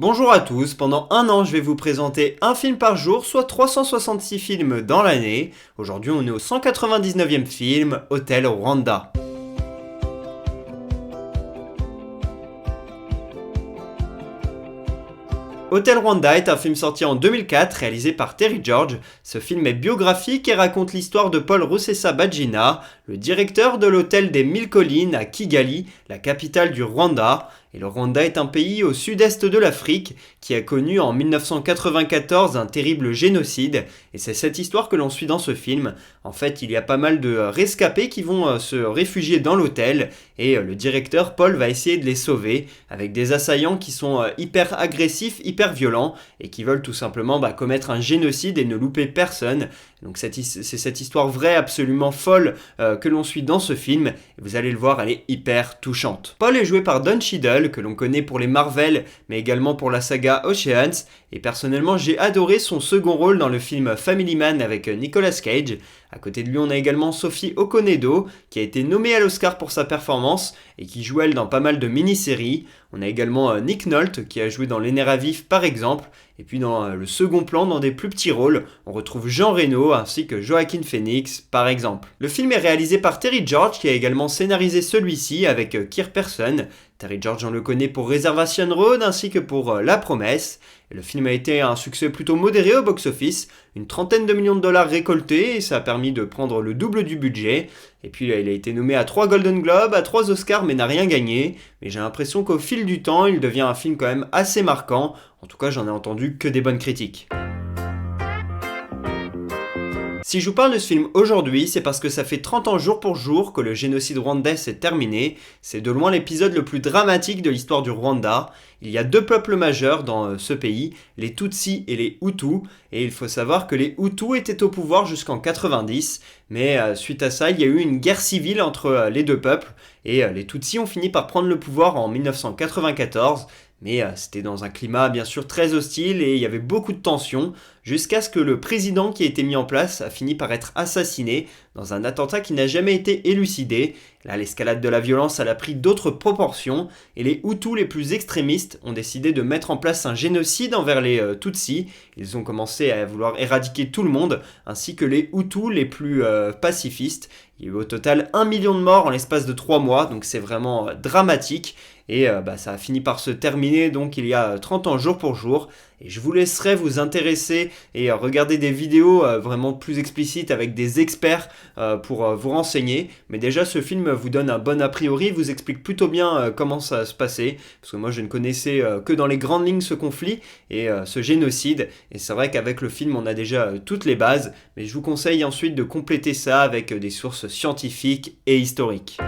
Bonjour à tous, pendant un an je vais vous présenter un film par jour, soit 366 films dans l'année. Aujourd'hui on est au 199e film, Hôtel Rwanda. Hôtel Rwanda est un film sorti en 2004, réalisé par Terry George. Ce film est biographique et raconte l'histoire de Paul Rusesabagina, le directeur de l'hôtel des 1000 collines à Kigali, la capitale du Rwanda. Et le Rwanda est un pays au sud-est de l'Afrique qui a connu en 1994 un terrible génocide. Et c'est cette histoire que l'on suit dans ce film. En fait, il y a pas mal de rescapés qui vont se réfugier dans l'hôtel et le directeur Paul va essayer de les sauver avec des assaillants qui sont hyper agressifs, hyper violents et qui veulent tout simplement commettre un génocide et ne louper personne. Donc c'est cette histoire vraie, absolument folle que l'on suit dans ce film. Et vous allez le voir, elle est hyper touchante. Paul est joué par Don Cheadle, que l'on connaît pour les Marvel, mais également pour la saga Oceans. Et personnellement, j'ai adoré son second rôle dans le film Family Man avec Nicolas Cage. À côté de lui, on a également Sophie Okonedo, qui a été nommée à l'Oscar pour sa performance et qui joue elle dans pas mal de mini-séries. On a également Nick Nolte, qui a joué dans Les Nerfs à vif par exemple. Et puis dans le second plan, dans des plus petits rôles, on retrouve Jean Reno ainsi que Joaquin Phoenix par exemple. Le film est réalisé par Terry George, qui a également scénarisé celui-ci avec Keir Person. Terry George, on le connaît pour Reservation Road ainsi que pour La Promesse. Et le film a été un succès plutôt modéré au box-office, une trentaine de millions de dollars récoltés et ça a permis de prendre le double du budget. Et puis il a été nommé à 3 Golden Globes, à 3 Oscars mais n'a rien gagné. Mais j'ai l'impression qu'au fil du temps, il devient un film quand même assez marquant. En tout cas, j'en ai entendu que des bonnes critiques. Si je vous parle de ce film aujourd'hui, c'est parce que ça fait 30 ans jour pour jour que le génocide rwandais s'est terminé. C'est de loin l'épisode le plus dramatique de l'histoire du Rwanda. Il y a deux peuples majeurs dans ce pays, les Tutsis et les Hutus. Et il faut savoir que les Hutus étaient au pouvoir jusqu'en 90. Mais suite à ça, il y a eu une guerre civile entre les deux peuples. Et les Tutsis ont fini par prendre le pouvoir en 1994. Mais c'était dans un climat bien sûr très hostile et il y avait beaucoup de tensions jusqu'à ce que le président qui a été mis en place a fini par être assassiné dans un attentat qui n'a jamais été élucidé. Là, l'escalade de la violence elle a pris d'autres proportions et les Hutus les plus extrémistes ont décidé de mettre en place un génocide envers les Tutsis. Ils ont commencé à vouloir éradiquer tout le monde ainsi que les Hutus les plus pacifistes. Il y a eu au total 1 million de morts en l'espace de 3 mois, donc c'est vraiment dramatique. Et ça a fini par se terminer donc il y a 30 ans jour pour jour. Et je vous laisserai vous intéresser et regarder des vidéos vraiment plus explicites avec des experts pour vous renseigner. Mais déjà ce film vous donne un bon a priori, vous explique plutôt bien comment ça se passait. Parce que moi je ne connaissais que dans les grandes lignes ce conflit et ce génocide. Et c'est vrai qu'avec le film on a déjà toutes les bases. Mais je vous conseille ensuite de compléter ça avec des sources scientifiques et historiques.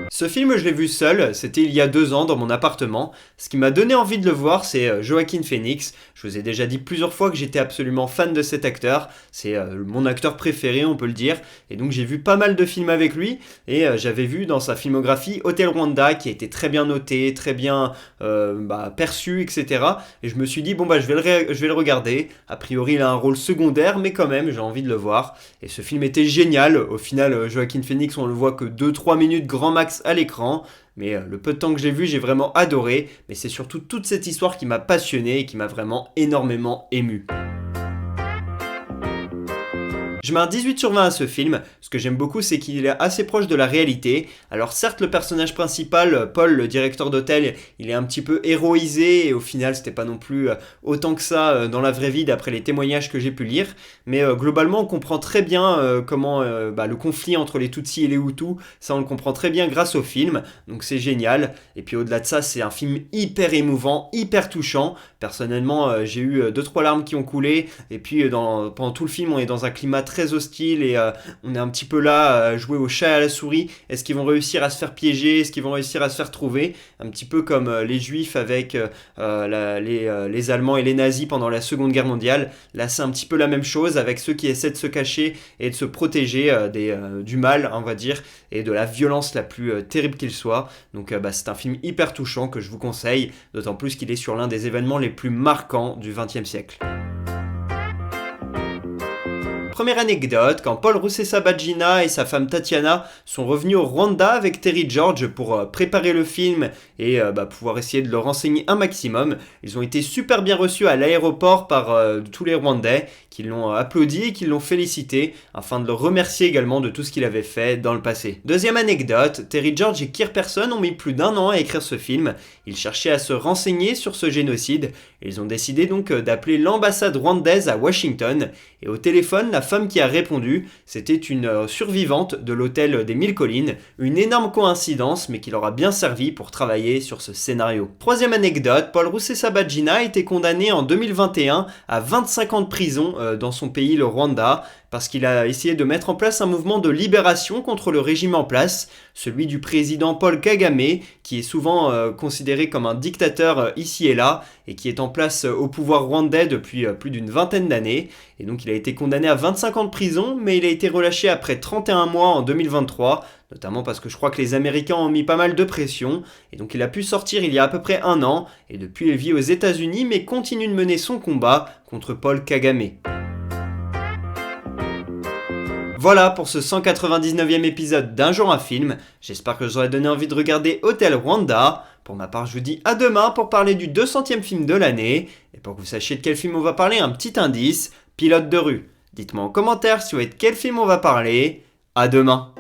Ce film, je l'ai vu seul, c'était il y a 2 ans dans mon appartement. Ce qui m'a donné envie de le voir, c'est Joaquin Phoenix. Je vous ai déjà dit plusieurs fois que j'étais absolument fan de cet acteur. C'est mon acteur préféré, on peut le dire. Et donc j'ai vu pas mal de films avec lui. Et j'avais vu dans sa filmographie Hôtel Rwanda, qui a été très bien noté, très bien perçu, etc. Et je me suis dit, je vais le regarder. A priori, il a un rôle secondaire, mais quand même, j'ai envie de le voir. Et ce film était génial. Au final, Joaquin Phoenix, on le voit que 2-3 minutes grand max à l'écran, mais le peu de temps que j'ai vu, j'ai vraiment adoré, mais c'est surtout toute cette histoire qui m'a passionné et qui m'a vraiment énormément ému. Je mets un 18 sur 20 à ce film. Ce que j'aime beaucoup, c'est qu'il est assez proche de la réalité. Alors certes, le personnage principal, Paul, le directeur d'hôtel, il est un petit peu héroïsé et au final, c'était pas non plus autant que ça dans la vraie vie d'après les témoignages que j'ai pu lire. Mais globalement, on comprend très bien comment le conflit entre les Tutsis et les Hutus, ça on le comprend très bien grâce au film. Donc c'est génial. Et puis au-delà de ça, c'est un film hyper émouvant, hyper touchant. Personnellement, j'ai eu 2-3 larmes qui ont coulé. Et puis pendant tout le film, on est dans un climat très hostile et on est un petit peu là à jouer au chat et à la souris. Est-ce qu'ils vont réussir à se faire piéger? Est-ce qu'ils vont réussir à se faire trouver? Un petit peu comme les Juifs avec les Allemands et les nazis pendant la Seconde Guerre mondiale. Là, c'est un petit peu la même chose avec ceux qui essaient de se cacher et de se protéger du mal, on va dire, et de la violence la plus terrible qu'il soit. Donc c'est un film hyper touchant que je vous conseille, d'autant plus qu'il est sur l'un des événements les plus marquants du XXe siècle. première anecdote, quand Paul Rusesabagina et sa femme Tatiana sont revenus au Rwanda avec Terry George pour préparer le film et pouvoir essayer de le renseigner un maximum, ils ont été super bien reçus à l'aéroport par tous les Rwandais qui l'ont applaudi et qui l'ont félicité afin de le remercier également de tout ce qu'il avait fait dans le passé. Deuxième anecdote, Terry George et Keir Person ont mis plus d'un an à écrire ce film. Ils cherchaient à se renseigner sur ce génocide et ils ont décidé donc d'appeler l'ambassade rwandaise à Washington. Et au téléphone, la femme qui a répondu, c'était une survivante de l'hôtel des Mille Collines. Une énorme coïncidence, mais qui leur a bien servi pour travailler sur ce scénario. Troisième anecdote, Paul Rusesabagina a été condamné en 2021 à 25 ans de prison dans son pays, le Rwanda, parce qu'il a essayé de mettre en place un mouvement de libération contre le régime en place, celui du président Paul Kagame, qui est souvent considéré comme un dictateur ici et là, et qui est en place au pouvoir rwandais depuis plus d'une vingtaine d'années. Et donc il a été condamné à 25 ans de prison, mais il a été relâché après 31 mois en 2023, notamment parce que je crois que les Américains ont mis pas mal de pression, et donc il a pu sortir il y a à peu près un an, et depuis il vit aux États-Unis, mais continue de mener son combat contre Paul Kagame. Voilà pour ce 199e épisode d'Un jour un film. J'espère que je vous aurai donné envie de regarder Hotel Rwanda. Pour ma part, je vous dis à demain pour parler du 200e film de l'année. Et pour que vous sachiez de quel film on va parler, un petit indice, Pilote de rue. Dites-moi en commentaire si vous voyez de quel film on va parler. À demain.